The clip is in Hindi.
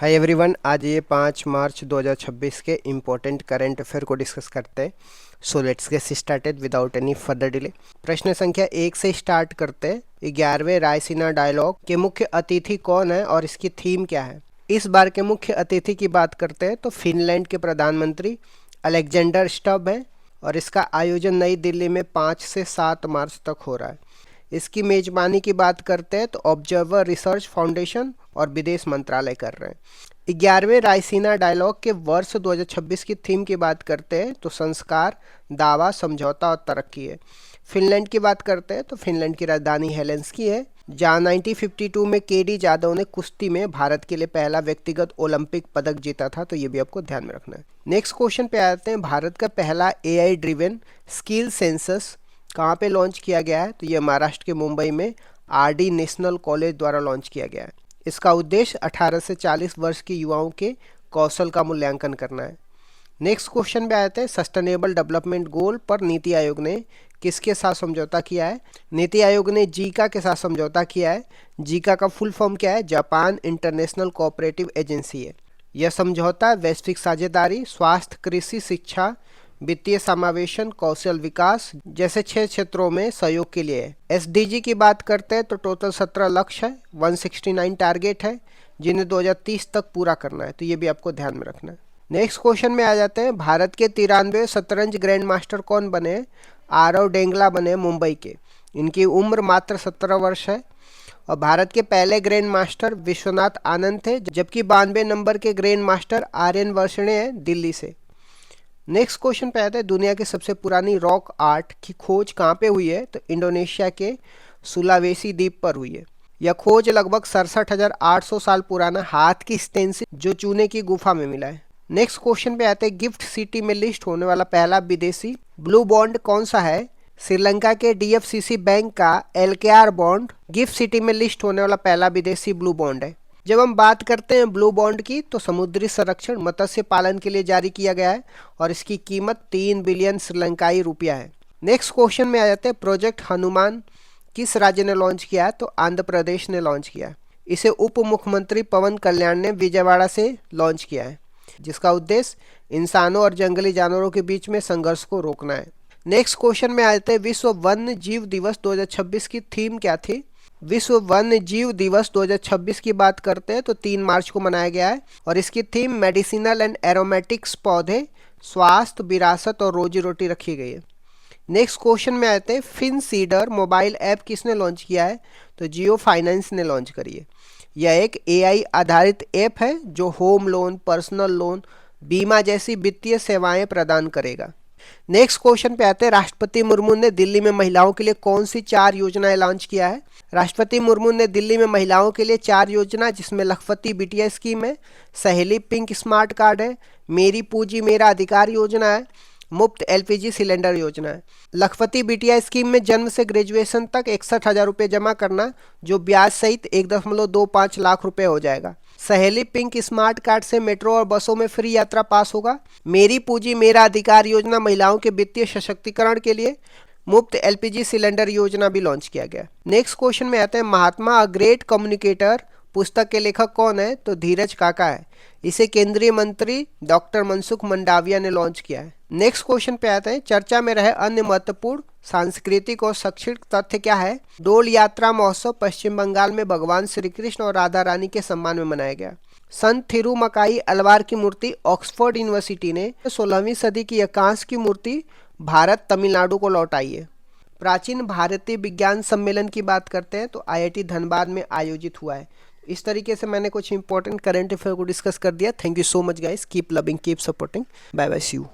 हाय एवरीवन, आज ये 5 मार्च 2026 के इम्पोर्टेंट करंट अफेयर को डिस्कस करते हैं। So let's get started without any further delay. प्रश्न संख्या 1 से स्टार्ट करते हैं। 11वें रायसीना डायलॉग के मुख्य अतिथि कौन है और इसकी थीम क्या है? इस बार के मुख्य अतिथि की बात करते हैं तो फिनलैंड के प्रधानमंत्री अलेक्जेंडर स्टब हैं और इसका आयोजन नई दिल्ली में 5 से 7 मार्च तक हो रहा है। इसकी मेजबानी की बात करते हैं तो ऑब्जर्वर रिसर्च फाउंडेशन और विदेश मंत्रालय कर रहे हैं। 11वें रायसीना डायलॉग के वर्ष 2026 की थीम की बात करते हैं तो संस्कार, दावा, समझौता और तरक्की है। फिनलैंड की बात करते हैं तो फिनलैंड की राजधानी हेलेंस्की है, जहां 1952 में केडी जाधव ने कुश्ती में भारत के लिए पहला व्यक्तिगत ओलंपिक पदक जीता था, तो ये भी आपको ध्यान में रखना है। नेक्स्ट क्वेश्चन पे आते हैं। भारत का पहला AI ड्रिवन स्किल सेंसस कहाँ पे लॉन्च किया गया है? तो ये महाराष्ट्र के मुंबई में RD नेशनल कॉलेज द्वारा लॉन्च किया गया है। इसका उद्देश्य 18 से 40 वर्ष के युवाओं के कौशल का मूल्यांकन करना है। नेक्स्ट क्वेश्चन पे आते हैं। सस्टेनेबल डेवलपमेंट गोल पर नीति आयोग ने किसके साथ समझौता किया है? नीति आयोग ने जीका के साथ समझौता किया है। जीका का फुल फॉर्म क्या है? जापान इंटरनेशनल कोऑपरेटिव एजेंसी है। यह समझौता वैश्विक साझेदारी, स्वास्थ्य, कृषि, शिक्षा, वित्तीय समावेशन, कौशल विकास जैसे 6 क्षेत्रों में सहयोग के लिए है। SDG की बात करते हैं तो टोटल 17 लक्ष्य है, 169 टारगेट है जिन्हें 2030 तक पूरा करना है, तो ये भी आपको ध्यान में रखना है। नेक्स्ट क्वेश्चन में आ जाते हैं। भारत के 93वें शतरंज ग्रैंड मास्टर कौन बने? आरव डेंगला बने मुंबई के। इनकी उम्र मात्र 17 वर्ष है और भारत के पहले ग्रैंड मास्टर विश्वनाथ आनंद थे, जबकि 92 नंबर के ग्रैंड मास्टर आर्यन वर्षणे हैं दिल्ली से। नेक्स्ट क्वेश्चन पे आते हैं। दुनिया की सबसे पुरानी रॉक आर्ट की खोज कहाँ पे हुई है? तो इंडोनेशिया के सुलावेसी द्वीप पर हुई है। यह खोज लगभग 67,800 साल पुराना हाथ की स्टेंसिल जो चूने की गुफा में मिला है। नेक्स्ट क्वेश्चन पे आते हैं। गिफ्ट सिटी में लिस्ट होने वाला पहला विदेशी ब्लू बॉन्ड कौन सा है? श्रीलंका के DFCC बैंक का LKR बॉन्ड गिफ्ट सिटी में लिस्ट होने वाला पहला विदेशी ब्लू बॉन्ड है। जब हम बात करते हैं ब्लू बॉन्ड की तो समुद्री संरक्षण, मत्स्य पालन के लिए जारी किया गया है और इसकी कीमत 3 बिलियन श्रीलंकाई रुपया है। नेक्स्ट क्वेश्चन में आ जाते हैं। प्रोजेक्ट हनुमान किस राज्य ने लॉन्च किया है? तो आंध्र प्रदेश ने लॉन्च किया है। इसे उप मुख्यमंत्री पवन कल्याण ने विजयवाड़ा से लॉन्च किया है, जिसका उद्देश्य इंसानों और जंगली जानवरों के बीच में संघर्ष को रोकना है। नेक्स्ट क्वेश्चन में आ जाते हैं। विश्व वन्य जीव दिवस 2026 की थीम क्या थी? विश्व वन्य जीव दिवस 2026 की बात करते हैं तो 3 मार्च को मनाया गया है और इसकी थीम मेडिसिनल एंड एरोमेटिक्स पौधे, स्वास्थ्य, विरासत और रोजी रोटी रखी गई है। नेक्स्ट क्वेश्चन में आते हैं। फिन सीडर मोबाइल ऐप किसने लॉन्च किया है? तो जियो फाइनेंस ने लॉन्च करी है। यह एक AI आधारित ऐप है जो होम लोन, पर्सनल लोन, बीमा जैसी वित्तीय सेवाएं प्रदान करेगा। नेक्स्ट क्वेश्चन पे आते हैं। राष्ट्रपति मुर्मू ने दिल्ली में महिलाओं के लिए कौन सी 4 योजनाएं लॉन्च किया है? राष्ट्रपति मुर्मू ने दिल्ली में महिलाओं के लिए 4 योजना, जिसमें लखपति बिटिया स्कीम है, सहेली पिंक स्मार्ट कार्ड है, मेरी पूंजी मेरा अधिकार योजना है, मुफ्त LPG सिलेंडर योजना है। लखपति बिटिया स्कीम में जन्म से ग्रेजुएशन तक 61,000 रुपये जमा करना, जो ब्याज सहित 1.25 लाख रुपए हो जाएगा। सहेली पिंक स्मार्ट कार्ड से मेट्रो और बसों में फ्री यात्रा पास होगा। मेरी पूंजी मेरा अधिकार योजना महिलाओं के वित्तीय सशक्तिकरण के लिए, मुफ्त LPG सिलेंडर योजना भी लॉन्च किया गया। नेक्स्ट क्वेश्चन में आते हैं। महात्मा अ ग्रेट कम्युनिकेटर पुस्तक के लेखक कौन है? तो धीरज काका है। इसे केंद्रीय मंत्री डॉक्टर मनसुख मंडाविया ने लॉन्च किया है। नेक्स्ट क्वेश्चन पे आते हैं। चर्चा में रहे अन्य महत्वपूर्ण सांस्कृतिक और शैक्षिक तथ्य क्या है? डोल यात्रा महोत्सव पश्चिम बंगाल में भगवान श्री कृष्ण और राधा रानी के सम्मान में मनाया गया। संत थिरुमकाई अलवार की मूर्ति ऑक्सफोर्ड यूनिवर्सिटी ने 16वीं सदी की एकांश की मूर्ति भारत तमिलनाडु को लौटाई है। प्राचीन भारतीय विज्ञान सम्मेलन की बात करते हैं तो IIT धनबाद में आयोजित हुआ है। इस तरीके से मैंने कुछ इंपॉर्टेंट करंट अफेयर को डिस्कस कर दिया। Thank you so much guys. Keep loving, keep supporting. Bye bye, see you.